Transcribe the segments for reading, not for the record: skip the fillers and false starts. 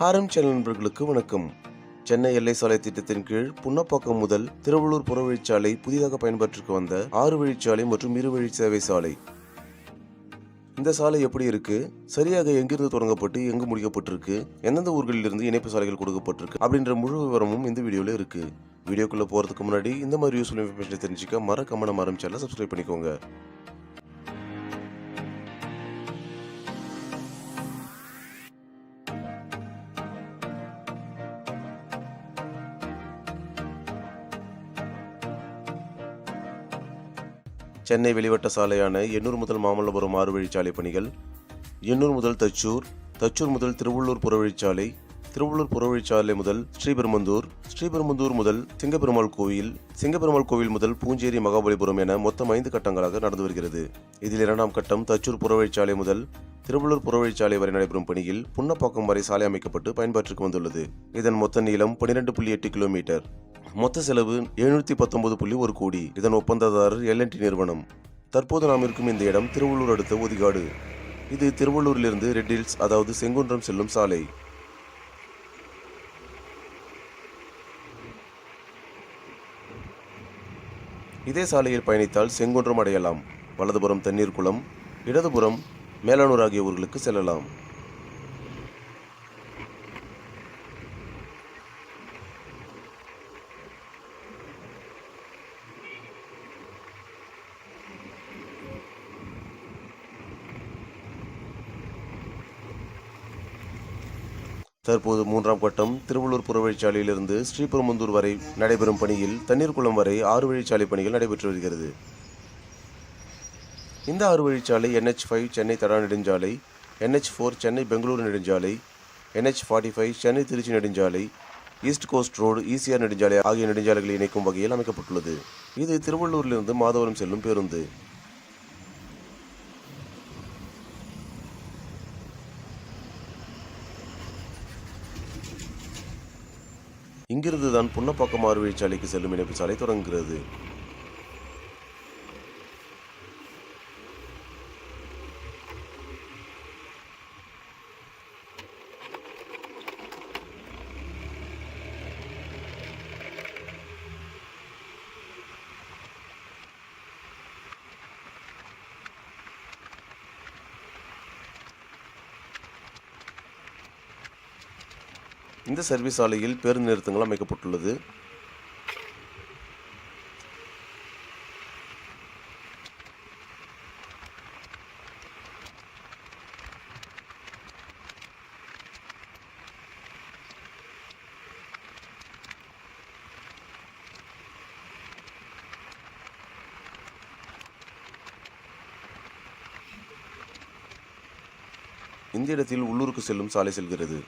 ஆரம் சேனல் நண்பர்களுக்கு வணக்கம். சென்னை எல்லை சாலை திட்டத்தின் கீழ் புன்னப்பாக்கம் முதல் திருவள்ளூர் புறவழிச்சாலை புதிதாக பயன்பாட்டிற்கு வந்த 6 வழிச்சாலை மற்றும் 2 வழி சேவை சாலை. இந்த சாலை எப்படி இருக்கு, சரியாக எங்கிருந்து தொடங்கப்பட்டு எங்கு முடிக்கப்பட்டிருக்கு, எந்தெந்த ஊர்களில் இருந்து இணைப்பு சாலைகள் கொடுக்கப்பட்டிருக்கு அப்படின்ற முழு விவரமும் இந்த வீடியோல இருக்கு. வீடியோக்குள்ள போறதுக்கு முன்னாடி இந்த மாதிரி யூஸ்ஃபுல் இன்ஃபர்மேஷன் தெரிஞ்சுக்க மறக்காம நம்ம ஆரம் சேனலை சப்ஸ்கிரைப் பண்ணிக்கோங்க. சென்னை வெளிவட்ட சாலையான எண்ணூர் முதல் மாமல்லபுரம் 6 வழிச்சாலை பணிகள், எண்ணூர் முதல் தச்சூர், தச்சூர் முதல் திருவள்ளூர் புறவழிச்சாலை, திருவள்ளூர் புறவழிச்சாலை முதல் ஸ்ரீபெரும்புதூர், ஸ்ரீபெரும்புதூர் முதல் சிங்கப்பெருமாள் கோவில், சிங்கப்பெருமாள் கோவில் முதல் பூஞ்சேரி மகாபலிபுரம் என மொத்தம் 5 கட்டங்களாக நடந்து வருகிறது. இதில் 2ஆம் கட்டம் தச்சூர் புறவழிச்சாலை முதல் திருவள்ளூர் புறவழிச்சாலை வரை நடைபெறும் பணியில் புன்னப்பாக்கம் வரை சாலை அமைக்கப்பட்டு பயன்பாட்டிற்கு வந்துள்ளது. இதன் மொத்த நீளம் 12.8 கிலோமீட்டர். மொத்த செலவு 719.1 கோடி. இதன் ஒப்பந்ததாரர் L&T நிறுவனம். தற்போது நாம் இருக்கும் இந்த இடம் திருவள்ளூர் அடுத்த ஒதிகாடு. இது திருவள்ளூரிலிருந்து ரெட் ஹில்ஸ் அதாவது செங்குன்றம் செல்லும் சாலை. இதே சாலையில் பயணித்தால் செங்குன்றம் அடையலாம். வலதுபுறம் தண்ணீர் குளம், இடதுபுறம் மேலானூர் ஆகிய ஊர்களுக்கு செல்லலாம். தற்போது 3ஆம் கட்டம் திருவள்ளூர் புறவழிச்சாலையிலிருந்து ஸ்ரீபெரும்புதூர் வரை நடைபெறும் பணியில் தண்ணீர்குளம் வரை 6 வழிச்சாலை பணிகள் நடைபெற்று வருகிறது. இந்த 6 வழிச்சாலை NH5 சென்னை தடா நெடுஞ்சாலை, NH4 சென்னை பெங்களூரு நெடுஞ்சாலை, NH45 சென்னை திருச்சி நெடுஞ்சாலை, ஈஸ்ட் கோஸ்ட் ரோடு ECR நெடுஞ்சாலை ஆகிய நெடுஞ்சாலைகளை இணைக்கும் வகையில் அமைக்கப்பட்டுள்ளது. இது திருவள்ளூரிலிருந்து மாதவரம் செல்லும் பேருந்து. இங்கிருந்துதான் புன்னப்பாக்கம் 6 வழிச்சாலைக்கு செல்லும் இணைப்பு சாலை தொடங்குகிறது. இந்த சர்வீஸ் சாலையில் பேருந்து நிறுத்தங்கள் அமைக்கப்பட்டுள்ளது. இந்த இடத்தில் உள்ளூருக்கு செல்லும் சாலை செல்கிறது.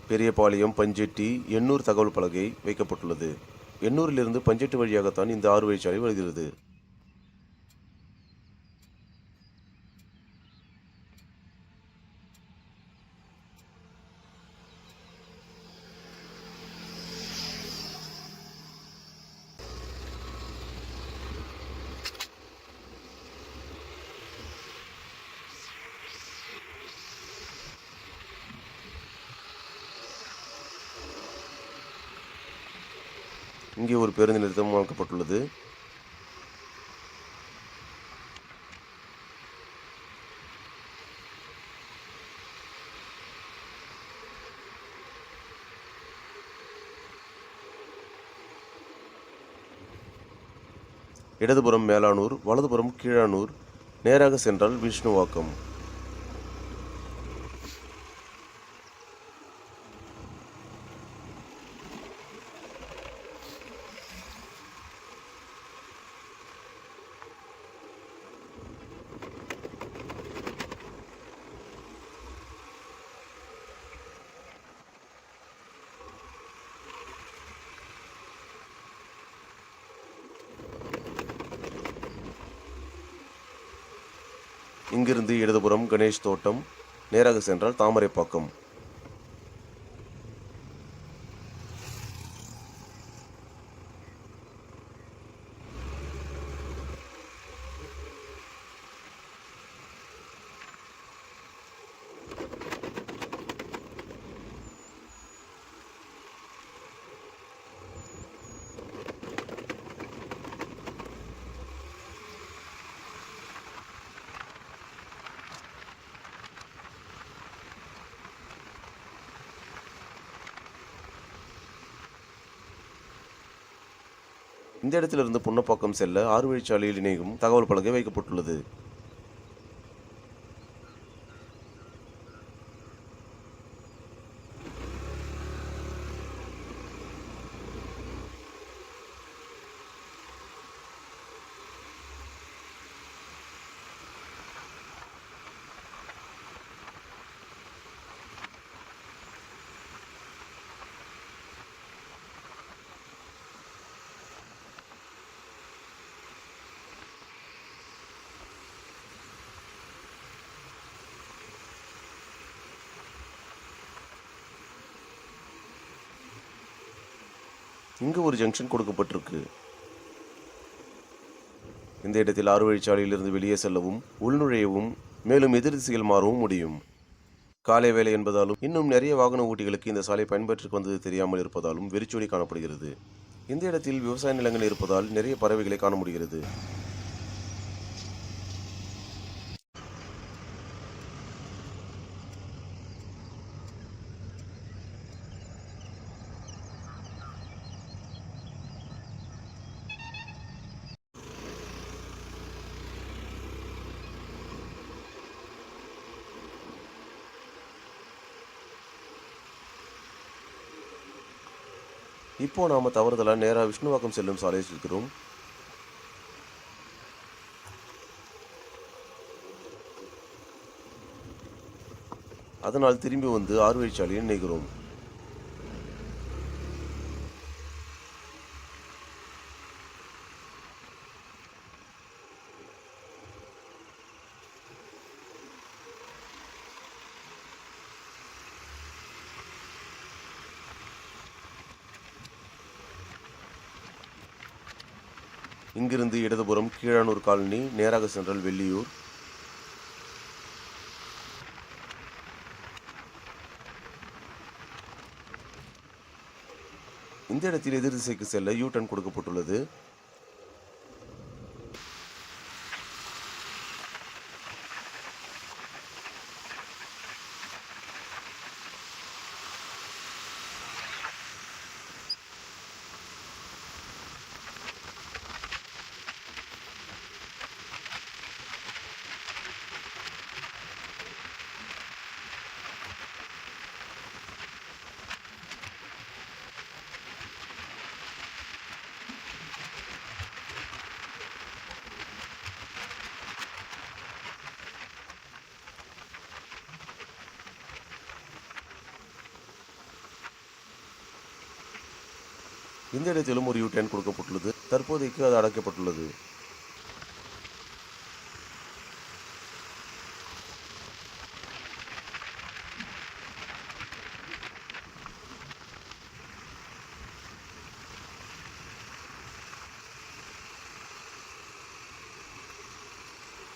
பெரியபாளையம் பஞ்செட்டி எண்ணூர் தகவல் பலகை வைக்கப்பட்டுள்ளது. எண்ணூரிலிருந்து பஞ்செட்டி வழியாகத்தான் இந்த 6 வழிச்சாலை வருகிறது. இங்கே ஒரு பேருந்து நிறுத்தம் அமைக்கப்பட்டுள்ளது. இடதுபுறம் மேலானூர், வலதுபுறம் கீழானூர், நேராக சென்றால் விஷ்ணுவாக்கம். இங்கிருந்து இடதுபுறம் கணேஷ் தோட்டம், நேராக சென்றால் தாமரைப்பாக்கம். இந்த இடத்திலிருந்து புன்னப்பாக்கம் செல்ல 6 வழிச்சாலையில் இணையும் தகவல் பலகை வைக்கப்பட்டுள்ளது. இங்கு ஒரு ஜங்ஷன் கொடுக்கப்பட்டிருக்கு. இந்த இடத்தில் 6 வழிச்சாலையிலிருந்து வெளியே செல்லவும், உள்நுழையவும், மேலும் எதிர் திசையில் மாறவும் முடியும். காலை வேலை என்பதாலும் இன்னும் நிறைய வாகன ஓட்டிகளுக்கு இந்த சாலை பயன்பாட்டிற்கு வந்தது தெரியாமல் இருப்பதாலும் வெறிச்சோடி காணப்படுகிறது. இந்த இடத்தில் விவசாய நிலங்கள் இருப்பதால் நிறைய பறவைகளை காண முடிகிறது. இப்போ நாம தவறுதலா நேரா விஷ்ணுவாக்கம் செல்லும் சாலையில் இருக்கிறோம். அதனால் திரும்பி வந்து 6 வழிச்சாலையில் இணைகிறோம். இங்கிருந்து இடதுபுறம் கீழானூர் காலனி, நேராக சென்றால் வெள்ளியூர். இந்த இடத்தில் எதிர் திசைக்கு செல்ல யூ டர்ன் கொடுக்கப்பட்டுள்ளது. இந்த இடத்திலும் ஒரு யூ டர்ன் கொடுக்கப்பட்டுள்ளது. தற்போதைக்கு அது அடைக்கப்பட்டுள்ளது.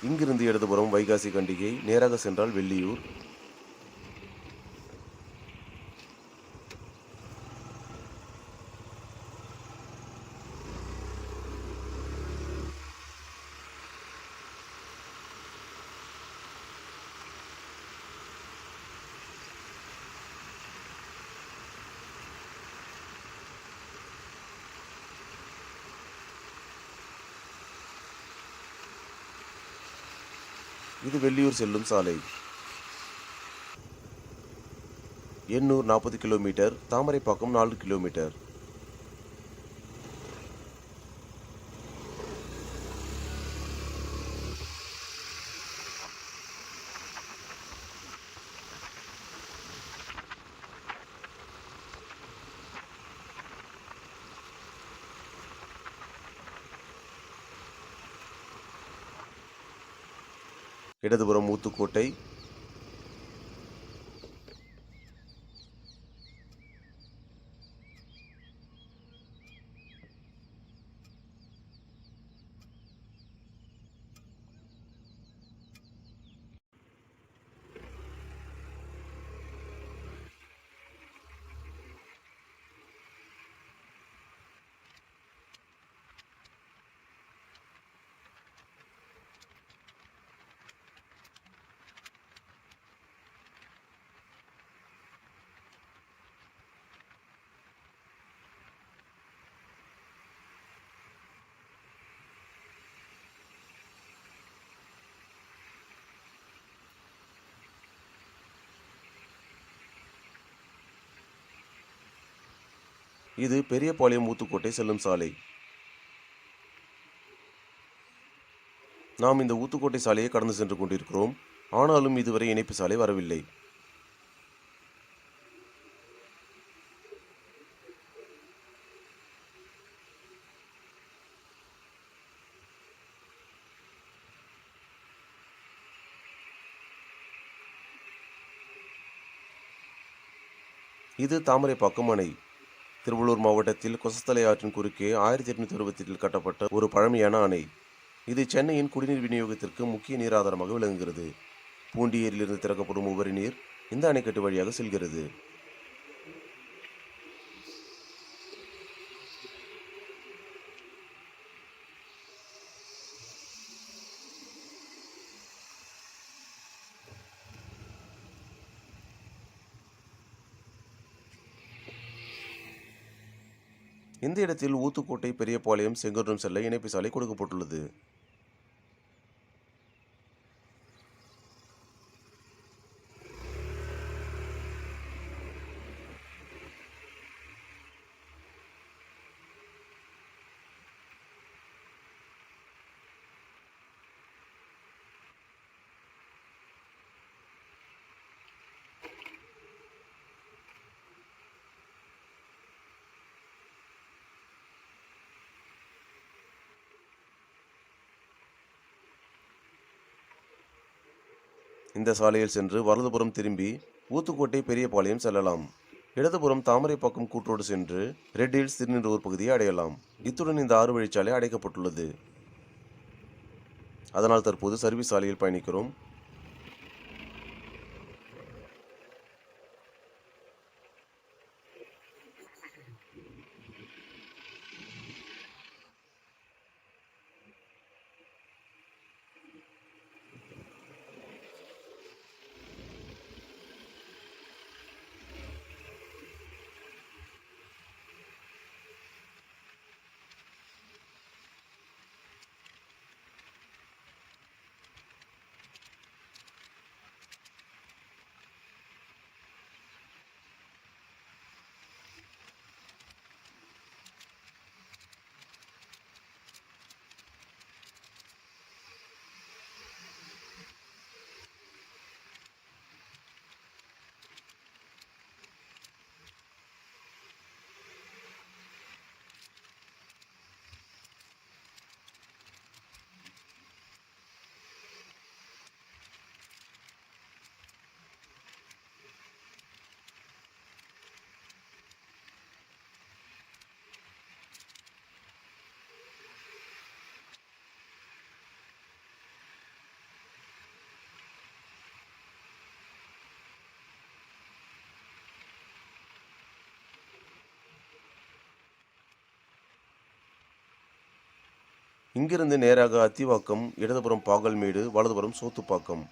இங்கிருந்து இடதுபுறம் வைகாசி கண்டிகை, நேராக சென்றால் வெள்ளியூர். இது வெள்ளியூர் செல்லும் சாலை. Ennore 40 kilometre, Thamaraipakkam 4 kilometre. இடதுபுறம் ஊத்துக்கோட்டை, இது பெரியபாளையம் ஊத்துக்கோட்டை செல்லும் சாலை. நாம் இந்த ஊத்துக்கோட்டை சாலையை கடந்து சென்று கொண்டிருக்கிறோம். ஆனாலும் இதுவரை இணைப்பு சாலை வரவில்லை. இது தாமரைப்பாக்கம் அணை. திருவள்ளூர் மாவட்டத்தில் கொசஸ்தலை ஆற்றின் குறுக்கே 1868 கட்டப்பட்ட ஒரு பழமையான அணை. இது சென்னையின் குடிநீர் விநியோகத்திற்கு முக்கிய நீர் ஆதாரமாக விளங்குகிறது. பூண்டி ஏரியிலிருந்து திறக்கப்படும் உபரி நீர் இந்த அணைக்கட்டு வழியாக செல்கிறது. இந்த இடத்தில் ஊத்துக்கோட்டை, பெரியபாளையம், செங்கோட்டம் செல்ல இணைப்பு சாலை கொடுக்கப்பட்டுள்ளது. இந்த சாலையில் சென்று வலதுபுறம் திரும்பி ஊத்துக்கோட்டை, பெரியபாளையம் செல்லலாம். இடதுபுறம் தாமரைப்பாக்கம் கூற்றோடு சென்று ரெட் ஹில்ஸ் திருநின்றவூர் பகுதியை அடையலாம். இத்துடன் இந்த 6 வழிச்சாலை அடைக்கப்பட்டுள்ளது. அதனால் தற்போது சர்வீஸ் சாலையில் பயணிக்கிறோம். இங்கிருந்து நேராக அத்திவாக்கம், இடதுபுறம் பாகல்மேடு, வலதுபுறம் சோத்துப்பாக்கம்.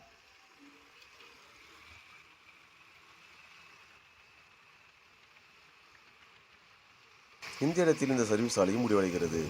இந்த இடத்தில் இந்த சர்வீஸ் சாலையும் முடிவடைகிறது.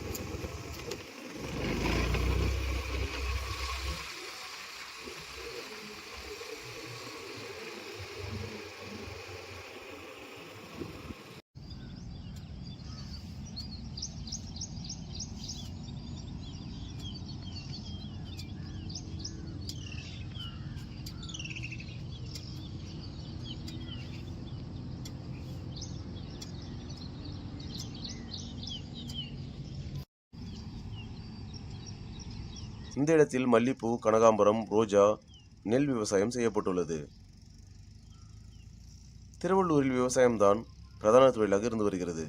இந்த இடத்தில் மல்லிப்பூ, கனகாம்பரம், ரோஜா, நெல் விவசாயம் செய்யப்பட்டுள்ளது. திருவள்ளூரில் விவசாயம்தான் பிரதான தொழிலாக இருந்து வருகிறது.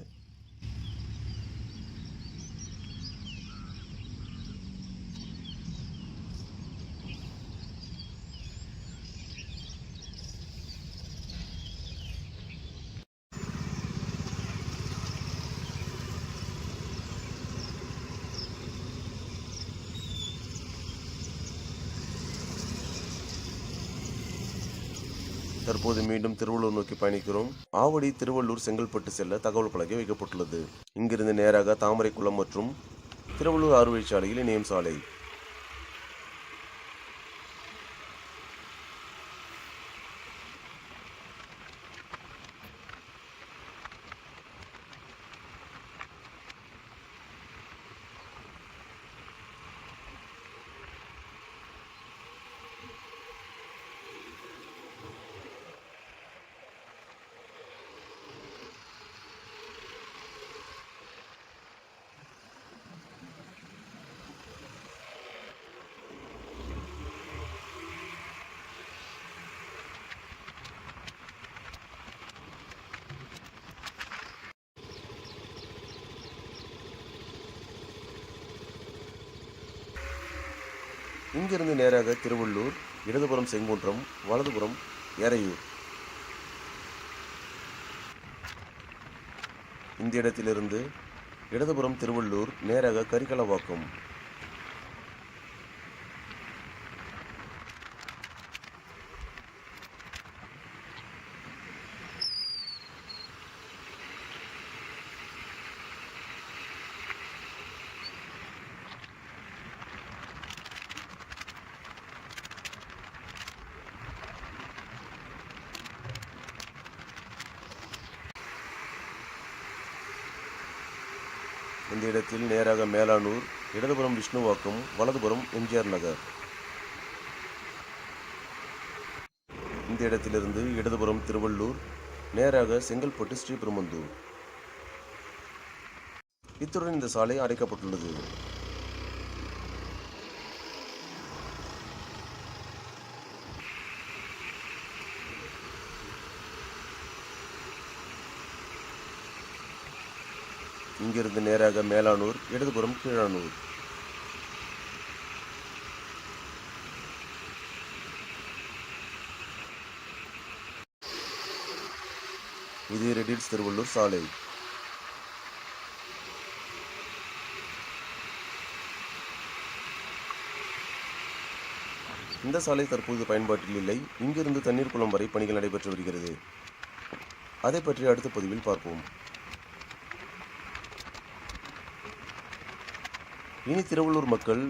தற்போது மீண்டும் திருவள்ளூர் நோக்கி பயணிக்கிறோம். ஆவடி திருவள்ளூர் செங்கல்பட்டு செல்ல தகவல் பலகை வைக்கப்பட்டுள்ளது. இங்கிருந்து நேராக தாமரைக்குளம் மற்றும் திருவள்ளூர் 6 வழிச்சாலையில் இணையும் சாலை. இங்கிருந்து நேராக திருவள்ளூர், இடதுபுறம் செங்குன்றம், வலதுபுறம் எறையூர். இந்த இடத்திலிருந்து இடதுபுறம் திருவள்ளூர், நேராக கரிக்கலவாக்கம். இந்த இடத்தில் நேராக மேலானூர், இடதுபுறம் விஷ்ணுவாக்கம், வலதுபுறம் எம்ஜிஆர் நகர். இந்த இடத்திலிருந்து இடதுபுறம் திருவள்ளூர், நேராக செங்கல்பட்டு ஸ்ரீபெரும்புதூர். இத்துடன் இந்த சாலை அடைக்கப்பட்டுள்ளது. இங்கிருந்து நேராக மேலானூர், இடதுபுறம் கீழானூர். இது ரெடில்ஸ் திருவள்ளூர் சாலை. இந்த சாலை தற்போது பயன்பாட்டில் இல்லை. இங்கிருந்து தண்ணீர் குளம் வரை பணிகள் நடைபெற்று வருகிறது. அதை பற்றி அடுத்த பதிவில் பார்ப்போம். இனி திருவள்ளூர் மக்கள்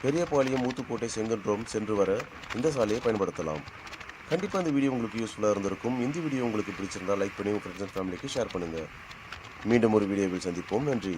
பெரியபாளையம், ஊத்துக்கோட்டை, செங்குன்றம் சென்று வர இந்த சாலையை பயன்படுத்தலாம். கண்டிப்பாக இந்த வீடியோ உங்களுக்கு யூஸ்ஃபுல்லாக இருந்திருக்கும். இந்த வீடியோ உங்களுக்கு பிடிச்சிருந்தால் லைக் பண்ணி உங்கள் ஃப்ரெண்ட்ஸ் அண்ட் ஃபேமிலிக்கு ஷேர் பண்ணுங்கள். மீண்டும் ஒரு வீடியோவில் சந்திப்போம். நன்றி.